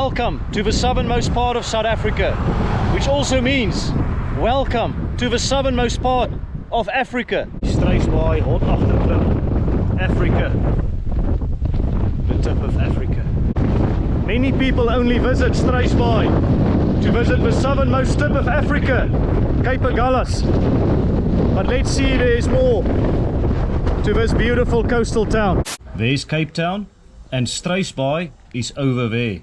welcome to the southernmost part of South Africa, which also means welcome to the southernmost part of Africa. Struisbaai, Hotagterklip, Africa, the tip of Africa. Many people only visit Struisbaai to visit the southernmost tip of Africa, Cape Agulhas. But let's see, there's more to this beautiful coastal town. There's Cape Town, and Struisbaai is over there,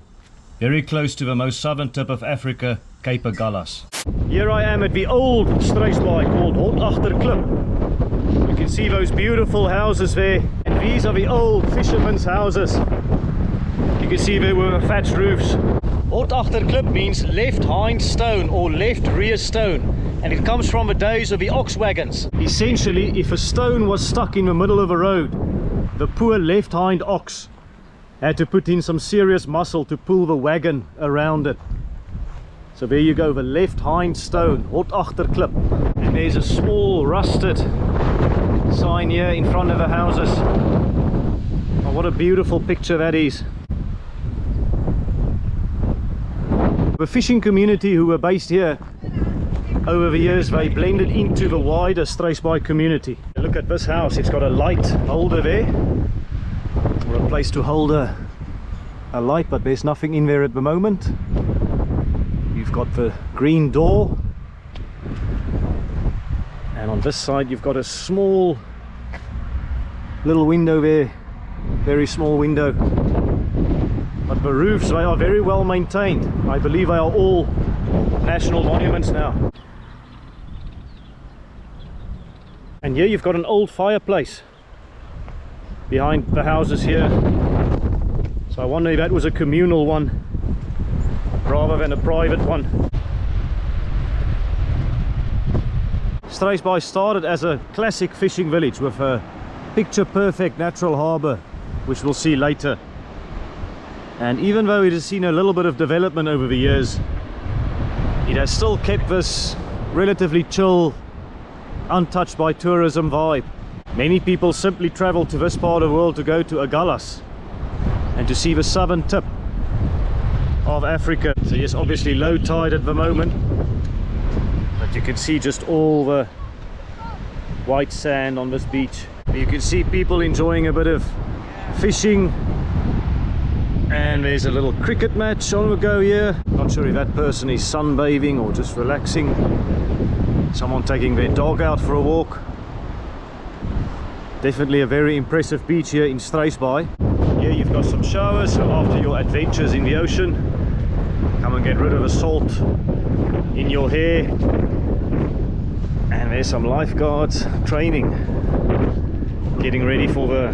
very close to the most southern tip of Africa, Cape Agulhas. Here I am at the old Struisbaai called Hotagterklip. You can see those beautiful houses there, and these are the old fishermen's houses. You can see there were thatched roofs. Hotagterklip means left hind stone or left rear stone, and it comes from the days of the ox wagons. Essentially, if a stone was stuck in the middle of a road, the poor left hind ox had to put in some serious muscle to pull the wagon around it. So there you go, the left hind stone, Hotagterklip. And there's a small rusted sign here in front of the houses. Oh, what a beautiful picture that is. The fishing community who were based here over the years, they blended into the wider Struisbaai community. Look at this house, it's got a light holder there, or a place to hold a light, but there's nothing in there at the moment. You've got the green door, and on this side you've got a small little window there, very small window. But the roofs, they are very well maintained. I believe they are all national monuments now. And here you've got an old fireplace behind the houses here. So I wonder if that was a communal one rather than a private one. Struisbaai started as a classic fishing village with a picture-perfect natural harbour, which we'll see later. And even though it has seen a little bit of development over the years, it has still kept this relatively chill, untouched by tourism vibe. Many people simply travel to this part of the world to go to Agulhas and to see the southern tip of Africa. So yes, obviously low tide at the moment, but you can see just all the white sand on this beach. You can see people enjoying a bit of fishing, and there's a little cricket match on the go here. Not sure if that person is sunbathing or just relaxing. Someone taking their dog out for a walk. Definitely a very impressive beach here in Struisbaai. Here you've got some showers, so after your adventures in the ocean, come and get rid of the salt in your hair. And there's some lifeguards training, getting ready for the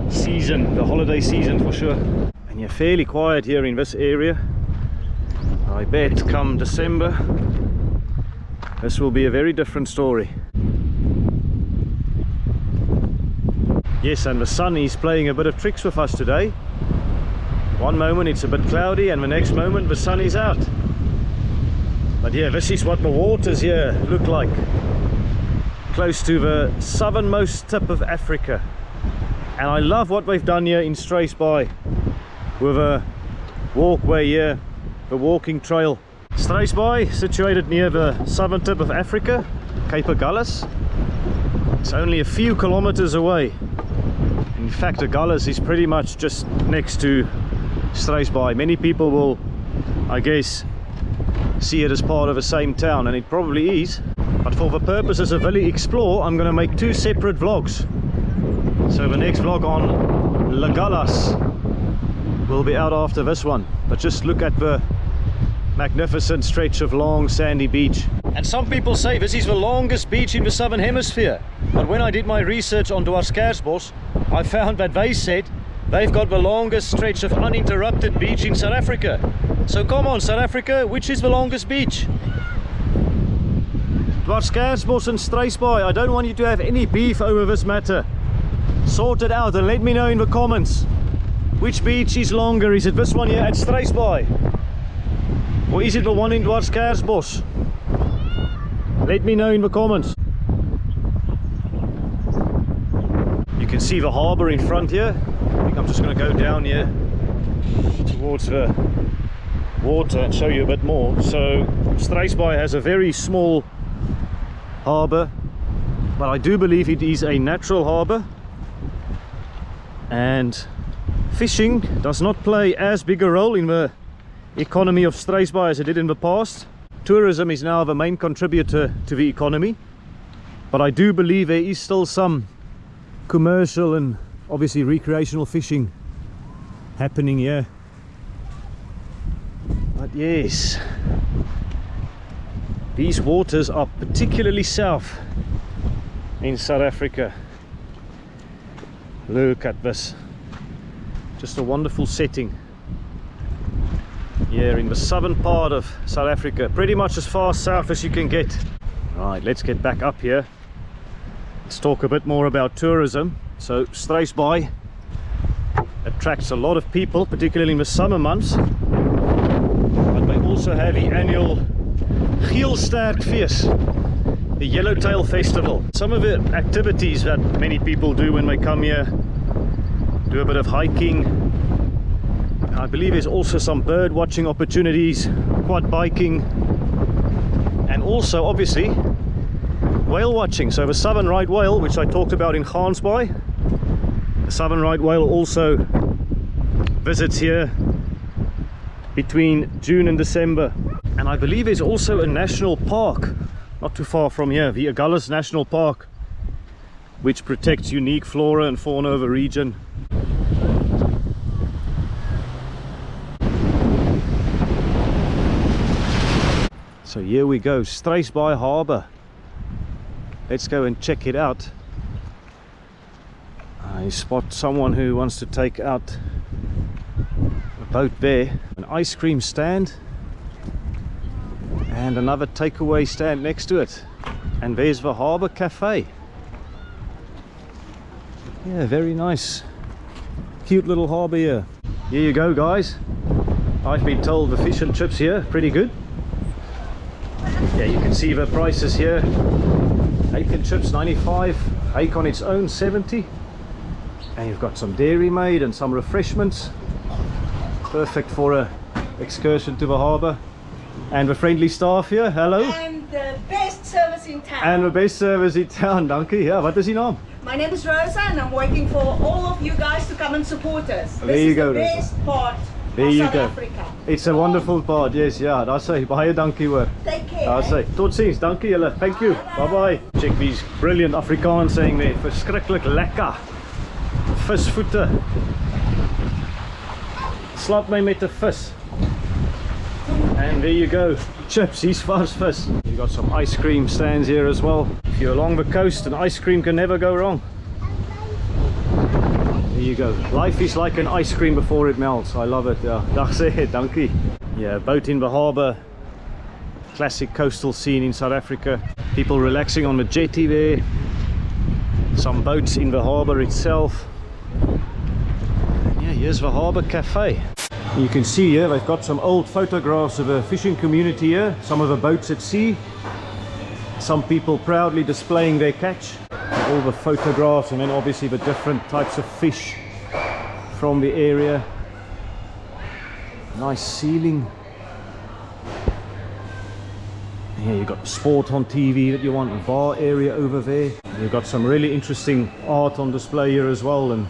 season, the holiday season for sure. And you're fairly quiet here in this area. I bet come December this will be a very different story. Yes, and the sun is playing a bit of tricks with us today. One moment it's a bit cloudy, and the next moment the sun is out. But yeah, this is what the waters here look like, close to the southernmost tip of Africa. And I love what they've done here in Struisbaai with a walkway here, the walking trail. Struisbaai, situated near the southern tip of Africa, Cape Agulhas. It's only a few kilometers away. In fact, Agulhas is pretty much just next to Struisbaai. Many people will, I guess, see it as part of the same town, and it probably is. But for the purposes of Valley Explore, I'm going to make two separate vlogs. So the next vlog on Agulhas will be out after this one. But just look at the magnificent stretch of long sandy beach. And some people say this is the longest beach in the Southern Hemisphere. But when I did my research on Dwarskersbos, I found that they said they've got the longest stretch of uninterrupted beach in South Africa. So come on, South Africa, which is the longest beach? Dwarskersbos and Struisbaai, I don't want you to have any beef over this matter. Sort it out and let me know in the comments. Which beach is longer? Is it this one here at Struisbaai? Or is it the one in Dwarskersbos? Let me know in the comments. You can see the harbour in front here. I think I'm just going to go down here towards the water and show you a bit more. So Struisbaai has a very small harbour, but I do believe it is a natural harbour, and fishing does not play as big a role in the economy of Struisbaai as it did in the past. Tourism is now the main contributor to the economy, but I do believe there is still some commercial and obviously recreational fishing happening here. But yes, these waters are particularly south in South Africa. Look at this, just a wonderful setting here in the southern part of South Africa, pretty much as far south as you can get. Right, let's get back up here. Let's talk a bit more about tourism. So Struisbaai attracts a lot of people, particularly in the summer months, but they also have the annual Agulhas, the Yellowtail Festival. Some of the activities that many people do when they come here, do a bit of hiking. I believe there's also some bird watching opportunities, quad biking, and also obviously whale watching. So the southern right whale, which I talked about in Harbour, the southern right whale also visits here between June and December. And I believe there's also a national park not too far from here, the Agulhas National Park, which protects unique flora and fauna of the region. So here we go, Struisbaai Harbour. Let's go and check it out. I spot someone who wants to take out a boat there. An ice cream stand and another takeaway stand next to it. And there's the Harbour Cafe. Yeah, very nice. Cute little harbour here. Here you go, guys. I've been told the fish and chips here pretty good. Yeah, you can see the prices here. Hake chips 95, hake on its own 70, and you've got some dairy made and some refreshments. Perfect for a excursion to the harbour. And the friendly staff here, hello. And the best service in town. And the best service in town, dankie. Yeah, what is your name? My name is Rosa, and I'm working for all of you guys to come and support us. There you go, This is the best part there of you South go. Africa. It's a wonderful part, yes, yeah. I say, baie dankie hoor. Take care. I say, tot ziens, dankie julle. Thank you. Bye bye. Check these brilliant Afrikaans saying there. Verskriklik lekker. Visvoete. Slap my met 'n vis. And there you go. Chips, he's vars vis. You've got some ice cream stands here as well. If you're along the coast, an ice cream can never go wrong. There you go. Life is like an ice cream before it melts. I love it. Yeah. Dag sê, dankie. Yeah, boat in the harbour. Classic coastal scene in South Africa. People relaxing on the jetty there. Some boats in the harbour itself. And yeah, here's the Harbour Cafe. You can see here they've got some old photographs of a fishing community here. Some of the boats at sea. Some people proudly displaying their catch. All the photographs, and then obviously the different types of fish from the area. Nice ceiling. Here you've got sport on TV that you want, a bar area over there. You've got some really interesting art on display here as well, and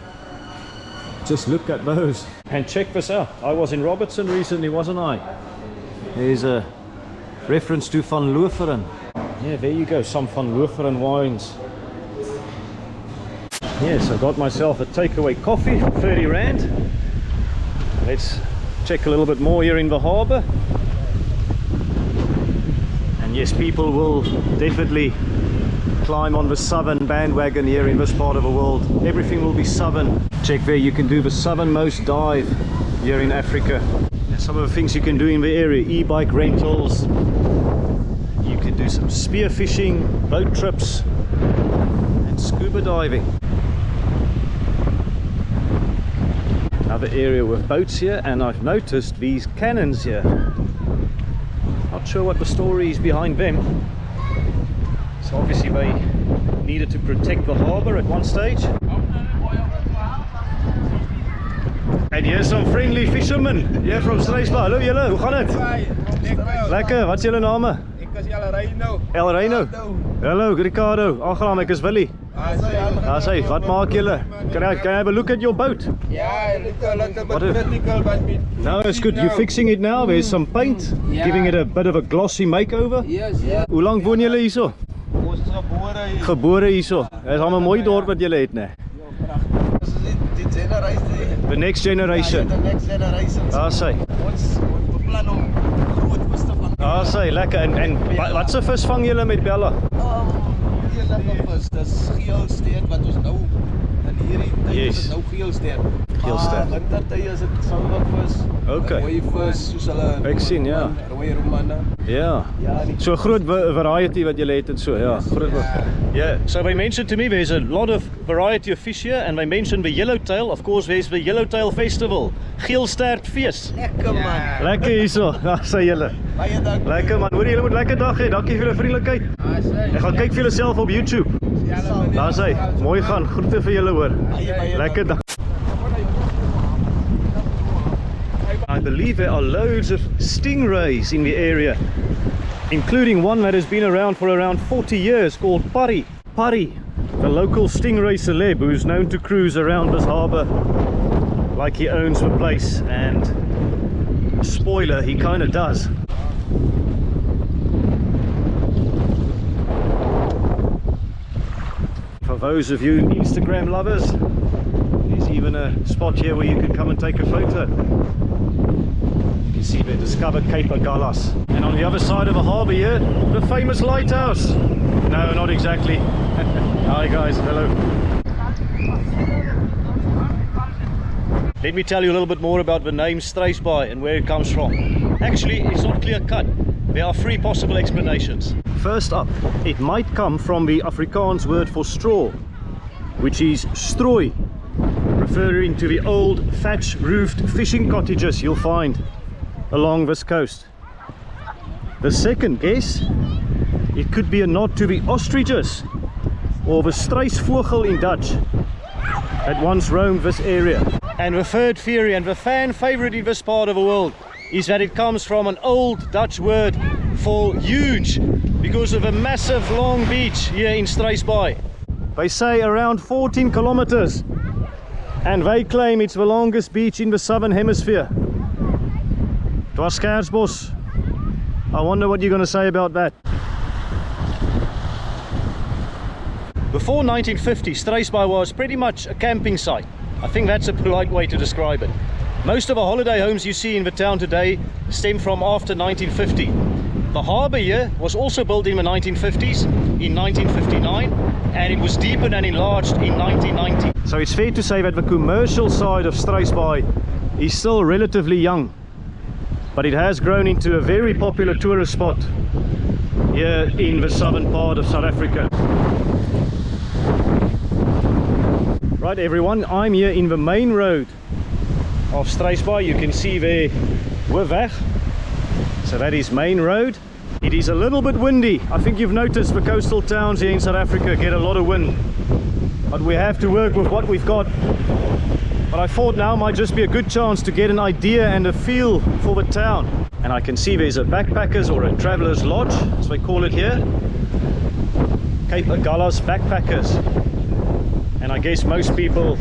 just look at those. And check this out, I was in Robertson recently, wasn't I? There's a reference to Van Looferen. Yeah, there you go, some Van Looferen wines. Yes, I got myself a takeaway coffee for 30 Rand. Let's check a little bit more here in the harbour. And yes, people will definitely climb on the southern bandwagon here in this part of the world. Everything will be southern. Check there, you can do the southernmost dive here in Africa. Some of the things you can do in the area: e-bike rentals, you can do some spear fishing, boat trips, and scuba diving. Another area with boats here, and I've noticed these cannons here. Not sure what the story is behind them. So obviously they needed to protect the harbour at one stage. And here's some friendly fishermen here from Struisbaai. Hallo julle, hoe gaan dit? Lekker, wat is julle name? Ek is Reino. El Reino. Hallo Ricardo, aangenaam, ek is Willie. Daar sê, wat maak julle? Can I have a look at your boat? Yeah, a little bit critical, but No, it's good. You're fixing it now. There's some paint, giving it a bit of a glossy makeover. Yes, yeah. Hoe lang woon julle hierso? Ons is gebore hier. Gebore hierso. Dit is al 'n mooi dorp wat julle het, né? Dis die generasie. The next generation. The next generation. Daar sê. Ons beplan om groot vis te vang. Daar sê, lekker. En wat se vis vang julle met bella? Hier lekker vis. Dis geelsteer wat ons nou in hierdie tyd is nou geelsteer. Geelsteer. Wintertyd is dit silwervis. Okay. Rooi vis soos hulle. Ek sien, ja. Rooi romanne. Ja. So groot variety wat julle het en so, ja. Groot. Yeah. So they mentioned to me there's a lot of variety of fish here, and they mentioned the yellowtail. Of course, there's the Yellowtail Festival. Geelstertfees. Lekker man. Lekker hierso. Daar sê julle. Baie dankie. Lekker man. Hoor julle moet lekker dag hê. Dankie vir julle vriendelikheid. Ek gaan kyk vir julle self op YouTube. Daar sê, mooi gaan. Groete vir julle hoor. Lekker dag. I believe there are loads of stingrays in the area, including one that has been around for around 40 years called Pari. Pari, the local stingray celeb who's known to cruise around this harbour like he owns the place, and spoiler, he kind of does. For those of you Instagram lovers, there's even a spot here where you can come and take a photo. You can see they discovered Cape Agulhas. And on the other side of the harbour here, the famous lighthouse. No, not exactly. Hi guys, hello. Let me tell you a little bit more about the name Struisbaai and where it comes from. Actually, it's not clear cut. There are three possible explanations. First up, it might come from the Afrikaans word for straw, which is strooi, referring to the old thatch-roofed fishing cottages you'll find along this coast. The second guess, it could be a nod to the ostriches, or the struisvogel in Dutch, that once roamed this area. And the third theory, and the fan favorite in this part of the world, is that it comes from an old Dutch word for huge, because of a massive long beach here in Struisbaai. They say around 14 kilometres, and they claim it's the longest beach in the Southern Hemisphere. Dwarskersbos. I wonder what you're going to say about that. Before 1950, Struisbaai was pretty much a camping site. I think that's a polite way to describe it. Most of the holiday homes you see in the town today stem from after 1950. The harbour here was also built in the 1950s, in 1959, and it was deepened and enlarged in 1990. So it's fair to say that the commercial side of Struisbaai is still relatively young, but it has grown into a very popular tourist spot here in the southern part of South Africa. Right everyone, I'm here in the main road of Struisbaai. You can see there, we're weg. So that is main road. It is a little bit windy. I think you've noticed the coastal towns here in South Africa get a lot of wind, but we have to work with what we've got. But I thought now might just be a good chance to get an idea and a feel for the town. And I can see there's a backpackers or a traveller's lodge, as they call it here. Cape Agulhas backpackers. And I guess most people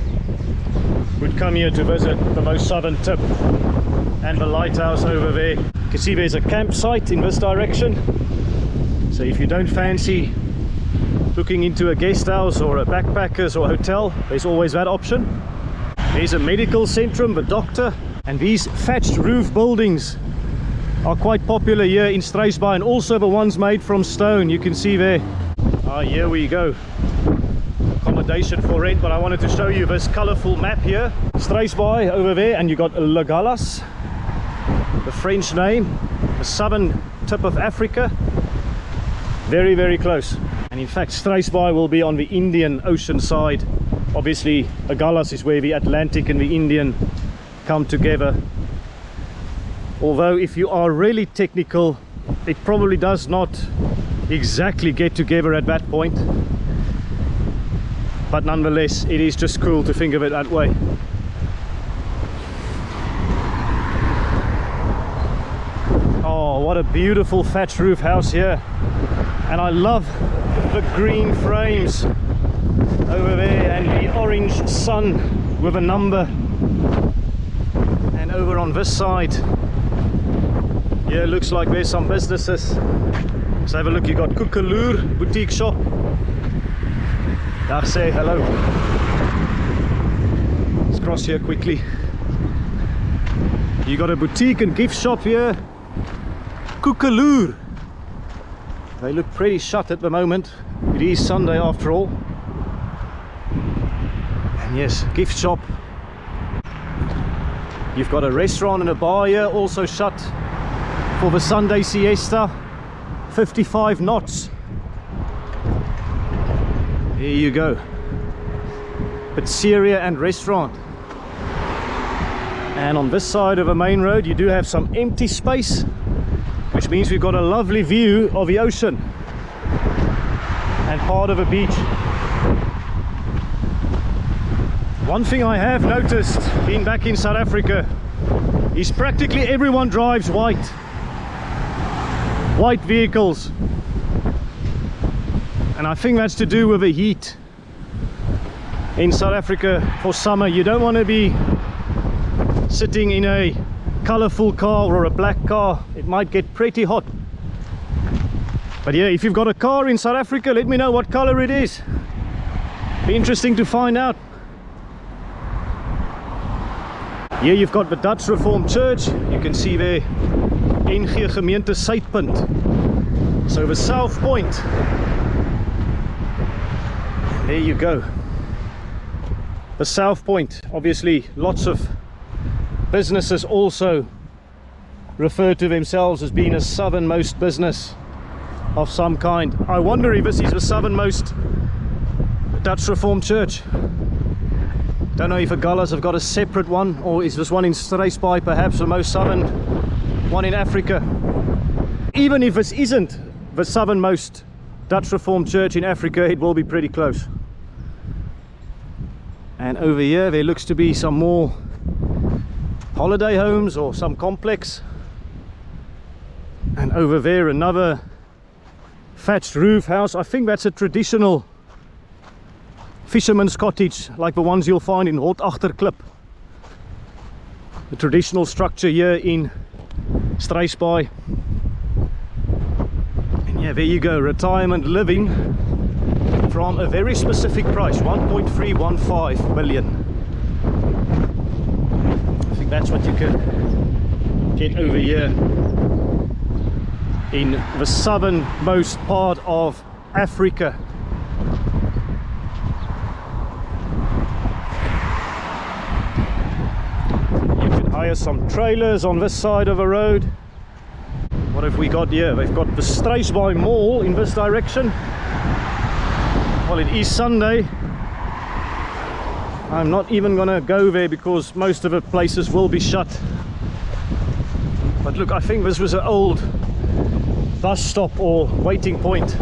would come here to visit the most southern tip and the lighthouse over there. You can see there's a campsite in this direction. So if you don't fancy looking into a guest house or a backpackers or hotel, there's always that option. There's a medical centrum, the doctor, and these thatched roof buildings are quite popular here in Struisbaai, and also the ones made from stone. You can see there. Ah, here we go. Accommodation for rent, but I wanted to show you this colourful map here. Struisbaai over there, and you got Agulhas, the French name, the southern tip of Africa. Very, very close. And in fact, Struisbaai will be on the Indian Ocean side. Obviously, Agulhas is where the Atlantic and the Indian come together. Although, if you are really technical, it probably does not exactly get together at that point. But nonetheless, it is just cool to think of it that way. What a beautiful thatched roof house here. And I love the green frames over there and the orange sun with a number. And over on this side, yeah, looks like there's some businesses. Let's have a look. You got Koekeloer boutique shop. Dag, say hello. Let's cross here quickly. You got a boutique and gift shop here. Koekeloer. They look pretty shut at the moment. It is Sunday after all. And yes, gift shop. You've got a restaurant and a bar here, also shut for the Sunday siesta. 55 knots. There you go. Pizzeria and restaurant. And on this side of the main road you do have some empty space, which means we've got a lovely view of the ocean and part of a beach. One thing I have noticed being back in South Africa is practically everyone drives white vehicles, and I think that's to do with the heat in South Africa for summer. You don't want to be sitting in a colorful car or a black car. It might get pretty hot. But yeah, if you've got a car in South Africa, let me know what color it is. Be interesting to find out. Here you've got the Dutch Reformed Church. You can see there, NG Gemeente Suidpunt. So the South Point. There you go. The South Point. Obviously, lots of businesses also refer to themselves as being a southernmost business of some kind. I wonder if this is the southernmost Dutch Reformed Church. Don't know if Agulhas have got a separate one, or is this one in Struisbaai perhaps the most southern one in Africa. Even if this isn't the southernmost Dutch Reformed Church in Africa, it will be pretty close. And over here there looks to be some more holiday homes or some complex. And over there another thatched roof house. I think that's a traditional fisherman's cottage, like the ones you'll find in Hotagterklip. The traditional structure here in Struisbaai. And yeah, there you go, retirement living from a very specific price, 1.315 million. I think that's what you can get over here in the southernmost part of Africa. Hire some trailers on this side of the road. What have we got here? They've got the Struisbaai Mall in this direction. Well, it is Sunday. I'm not even gonna go there because most of the places will be shut. But look, I think this was an old bus stop or waiting point,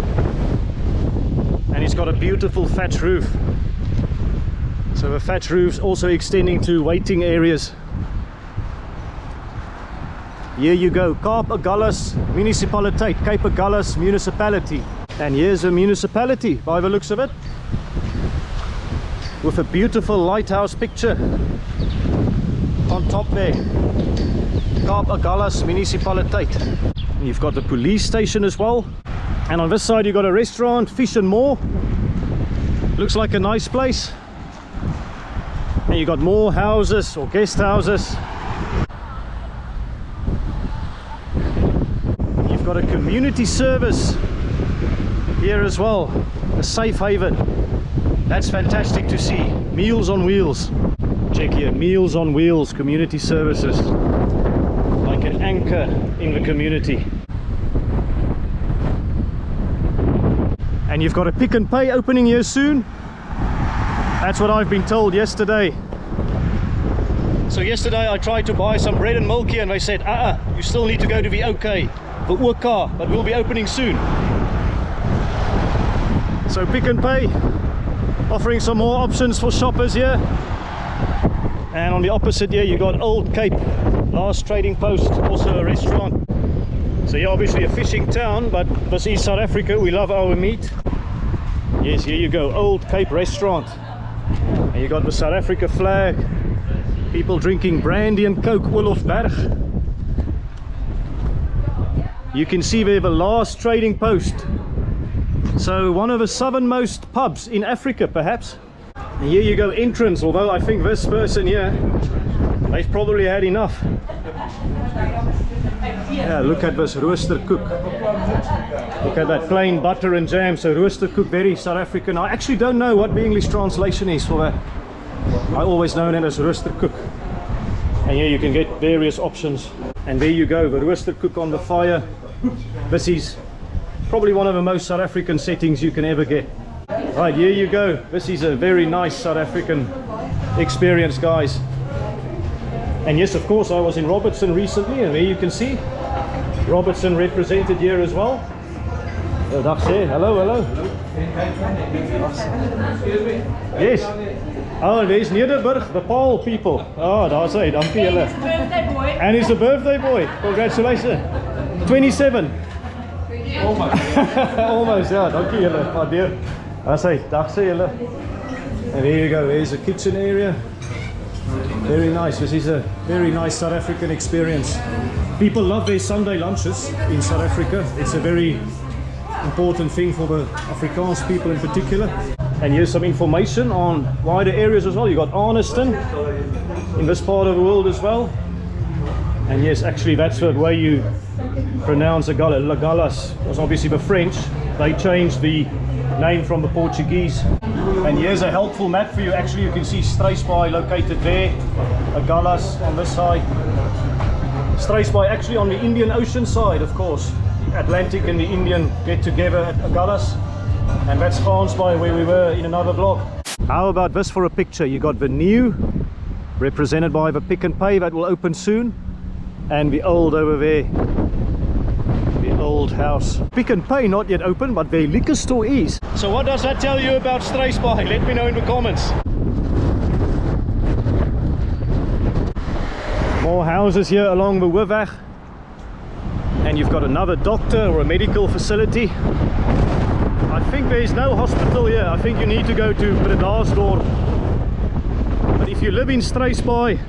and it's got a beautiful thatched roof. So the thatched roof's also extending to waiting areas. Here you go, Cape Agulhas Municipaliteit, Cape Agulhas Municipality. And here's a municipality by the looks of it, with a beautiful lighthouse picture on top there. Cape Agulhas Municipaliteit. You've got the police station as well. And on this side you've got a restaurant, Fish and More. Looks like a nice place. And you've got more houses or guest houses. Got a community service here as well, a safe haven. That's fantastic to see. Meals on Wheels. Check here, Meals on Wheels community services, like an anchor in the community. And you've got a Pick and Pay opening here soon. That's what I've been told yesterday. So yesterday I tried to buy some bread and milk here and they said, you still need to go to the OK. The Oka, but we'll be opening soon. So Pick and Pay offering some more options for shoppers here. And on the opposite here you got Old Cape, last trading post, also a restaurant. So yeah, obviously a fishing town, but this is South Africa. We love our meat. Yes, here you go, Old Cape Restaurant. And you got the South Africa flag. People drinking brandy and coke, Olofberg. You can see there the last trading post. So one of the southernmost pubs in Africa, perhaps. And here you go, entrance, although I think this person here, they've probably had enough. Yeah, look at this rooster cook. Look at that plain butter and jam. So rooster cook, very South African. I actually don't know what the English translation is for that. I always known it as rooster cook. And here you can get various options. And there you go, the rooster cook on the fire. This is probably one of the most South African settings you can ever get. Right, here you go. This is a very nice South African experience, guys. And yes, of course, I was in Robertson recently, and there you can see Robertson represented here as well. Oh, dag sê. Hello, hello. Yes. Oh, there's Nederburg, the Paul people. Oh, daar's hy. Dankie julle. It's a birthday boy. And he's a birthday boy. Congratulations. 27. Almost, ja. Dankie julle. Waardeer. Daar's hy. Dag sê julle. And there you go. There's a kitchen area. Very nice. This is a very nice South African experience. People love their Sunday lunches in South Africa. It's a very important thing for the Afrikaans people in particular. And here's some information on wider areas as well. You got Arniston in this part of the world as well. And yes, actually that's the way you pronounce Agulhas. Was obviously the French. They changed the name from the Portuguese. And here's a helpful map for you. Actually, you can see Struisbaai located there, Agulhas on this side. Struisbaai actually on the Indian Ocean side, of course. The Atlantic and the Indian get together at Agulhas. And that's Struisbaai where we were in another vlog. How about this for a picture? You got the new, represented by the Pick and Pay that will open soon. And the old over there. The old house. Pick and Pay not yet open, but the liquor store is. So what does that tell you about Struisbaai? Let me know in the comments. More houses here along the Weerweg. And you've got another doctor or a medical facility. I think there is no hospital here. I think you need to go to Bredasdorp. But if you live in Struisbaai,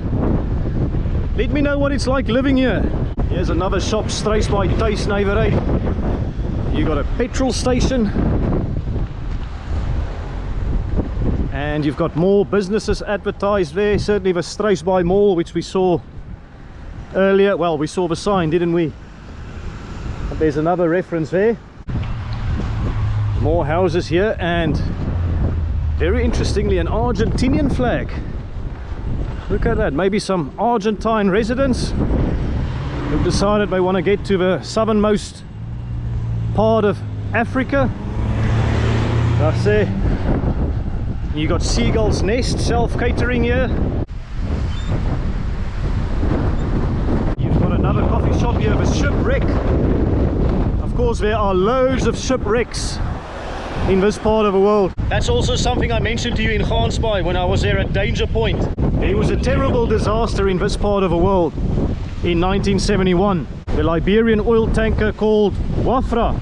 let me know what it's like living here. Here's another shop, Struisbaai Tuisnywerheid. You got a petrol station. And you've got more businesses advertised there. Certainly the Struisbaai Mall, which we saw earlier. Well, we saw the sign, didn't we? But there's another reference there. More houses here, and very interestingly an Argentinian flag. Look at that. Maybe some Argentine residents who've decided they want to get to the southernmost part of Africa. That's it. You got Seagull's Nest self-catering here. You've got another coffee shop here, the Shipwreck. Of course, there are loads of shipwrecks in this part of the world. That's also something I mentioned to you in Struisbaai when I was there at Danger Point. There was a terrible disaster in this part of the world in 1971. The Liberian oil tanker called Wafra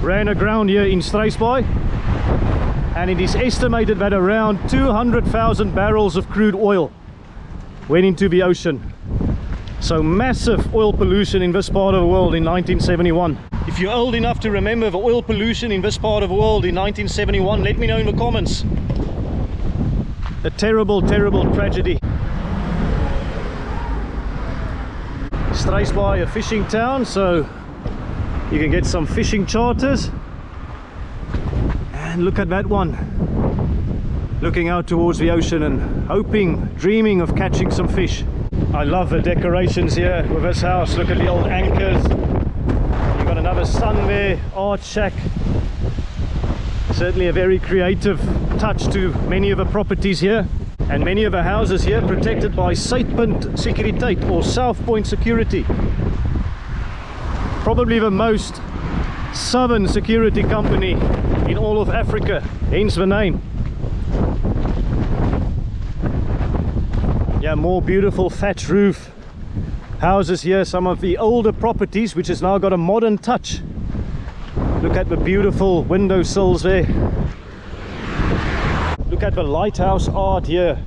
ran aground here in Struisbaai, and it is estimated that around 200,000 barrels of crude oil went into the ocean. So massive oil pollution in this part of the world in 1971. If you're old enough to remember the oil pollution in this part of the world in 1971, let me know in the comments. A terrible, terrible tragedy. Struisbaai, a fishing town, so you can get some fishing charters. And look at that one. Looking out towards the ocean and hoping, dreaming of catching some fish. I love the decorations here with this house. Look at the old anchors. You've got another sun there, art shack. Certainly a very creative touch to many of the properties here. And many of the houses here protected by Suidpunt Sekuriteit or South Point Security. Probably the most southern security company in all of Africa, hence the name. Yeah, more beautiful thatched roof houses here, some of the older properties which has now got a modern touch. Look at the beautiful windowsills there. Look at the lighthouse art here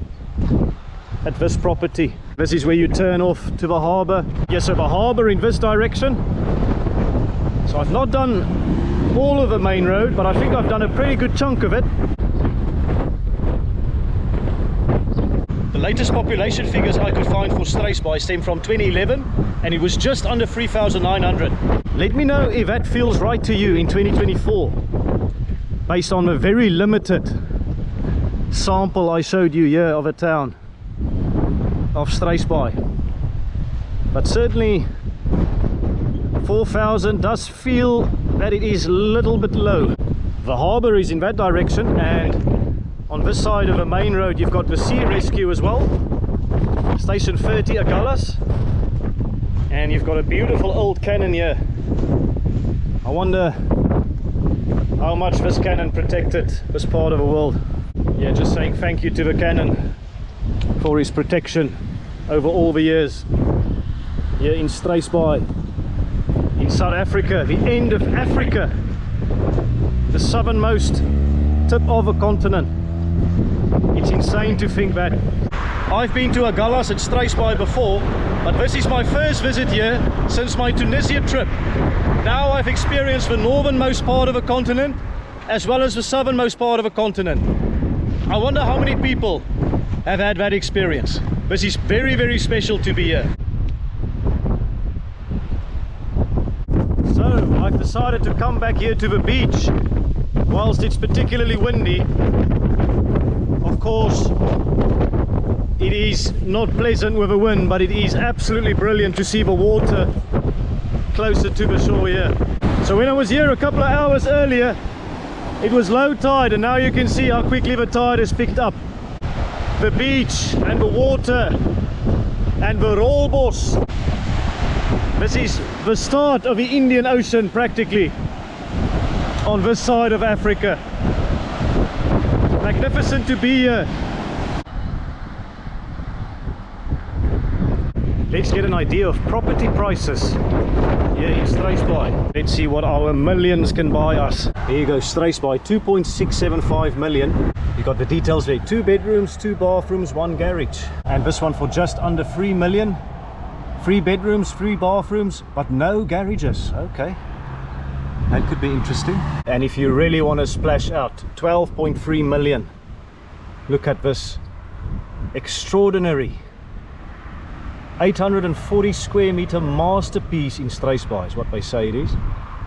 at this property. This is where you turn off to the harbour. Yes, so the harbour in this direction. So I've not done all of the main road, but I think I've done a pretty good chunk of it. The latest population figures I could find for Struisbaai stem from 2011, and it was just under 3,900. Let me know if that feels right to you in 2024, based on a very limited sample I showed you here of a town of Struisbaai. But certainly 4,000 does feel that it is a little bit low. The harbour is in that direction, and on this side of the main road you've got the sea rescue as well, station 30 Agulhas, and you've got a beautiful old cannon here. I wonder how much this cannon protected this part of the world. Yeah, just saying thank you to the cannon for his protection over all the years here in Struisbaai, in South Africa, the end of Africa, the southernmost tip of a continent. It's insane to think that. I've been to Agulhas and Struisbaai before, but this is my first visit here since my Tunisia trip. Now I've experienced the northernmost part of a continent as well as the southernmost part of a continent. I wonder how many people have had that experience. This is very, very special to be here. So I've decided to come back here to the beach whilst it's particularly windy. Of course, it is not pleasant with the wind, but it is absolutely brilliant to see the water closer to the shore here. So when I was here a couple of hours earlier, it was low tide, and now you can see how quickly the tide has picked up. The beach and the water and the rollbos. This is the start of the Indian Ocean practically on this side of Africa. Magnificent to be here. Let's get an idea of property prices here in Struisbaai. Let's see what our millions can buy us. Here you go, Struisbaai, 2.675 million. You got the details there, 2 bedrooms, 2 bathrooms, 1 garage. And this one for just under 3 million. 3 bedrooms, 3 bathrooms, but no garages. Okay, that could be interesting. And if you really want to splash out, 12.3 million. Look at this extraordinary 840 square meter masterpiece in Struisbaai is what they say it is.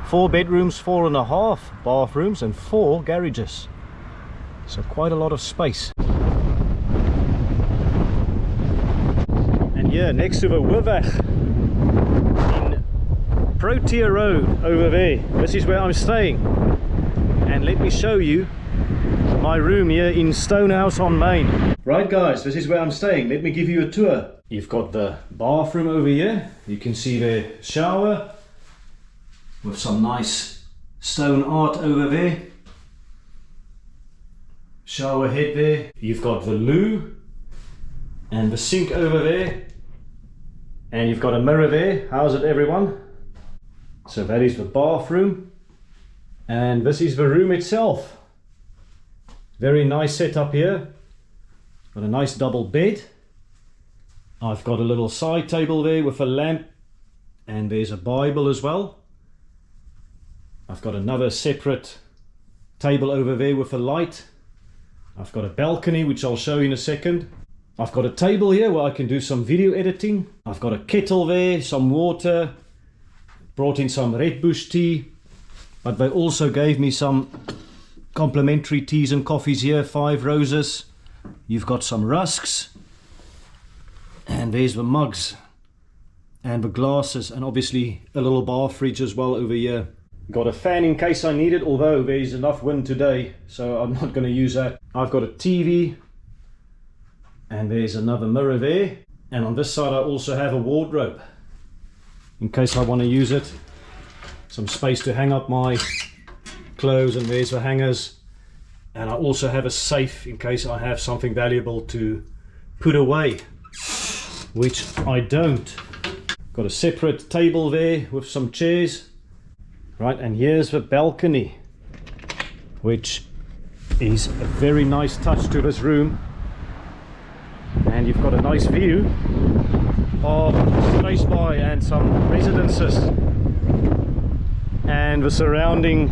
4 bedrooms, 4.5 bathrooms and 4 garages. So quite a lot of space. And yeah, next to the Wivach in Protea Road over there, this is where I'm staying. And let me show you my room here in Stonehouse on Main. Right guys, this is where I'm staying. Let me give you a tour. You've got the bathroom over here. You can see the shower with some nice stone art over there. Shower head there. You've got the loo and the sink over there. And you've got a mirror there. How's it, everyone? So that is the bathroom. And this is the room itself. Very nice setup here. Got a nice double bed. I've got a little side table there with a lamp, and there's a Bible as well. I've got another separate table over there with a light. I've got a balcony which I'll show you in a second. I've got a table here where I can do some video editing. I've got a kettle there, some water, brought in some red bush tea, but they also gave me some complimentary teas and coffees here, 5 roses. You've got some rusks. And there's the mugs and the glasses, and obviously a little bar fridge as well over here. Got a fan in case I need it, although there's enough wind today, so I'm not going to use that. I've got a TV, and there's another mirror there. And on this side I also have a wardrobe, in case I want to use it. Some space to hang up my clothes, and there's the hangers. And I also have a safe in case I have something valuable to put away, which I don't. Got a separate table there with some chairs. Right, and here's the balcony, which is a very nice touch to this room. And you've got a nice view of Struisbaai and some residences and the surrounding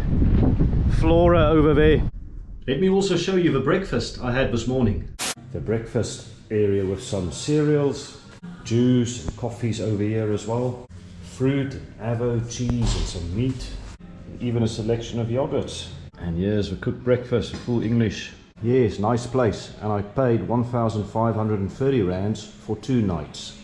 flora over there. Let me also show you the breakfast I had this morning. The breakfast area with some cereals, juice and coffees over here as well. Fruit, avo, cheese and some meat. And even a selection of yogurts. And here's the cooked breakfast, full English. Yes, nice place. And I paid 1,530 rands for 2 nights.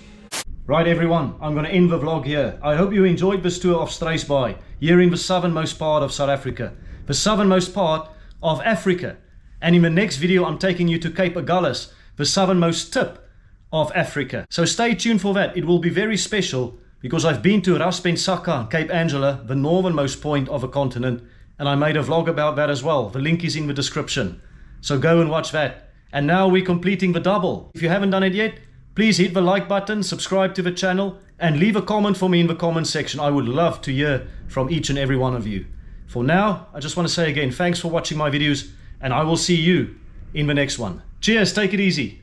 Right everyone, I'm going to end the vlog here. I hope you enjoyed this tour of Struisbaai, here in the southernmost part of South Africa. The southernmost part of Africa. And in the next video I'm taking you to Cape Agulhas, the southernmost tip of Africa. So stay tuned for that. It will be very special because I've been to Raspensaka, Cape Angela, the northernmost point of the continent, and I made a vlog about that as well. The link is in the description. So go and watch that. And now we're completing the double. If you haven't done it yet, please hit the like button, subscribe to the channel, and leave a comment for me in the comment section. I would love to hear from each and every one of you. For now, I just want to say again, thanks for watching my videos, and I will see you in the next one. Cheers, take it easy.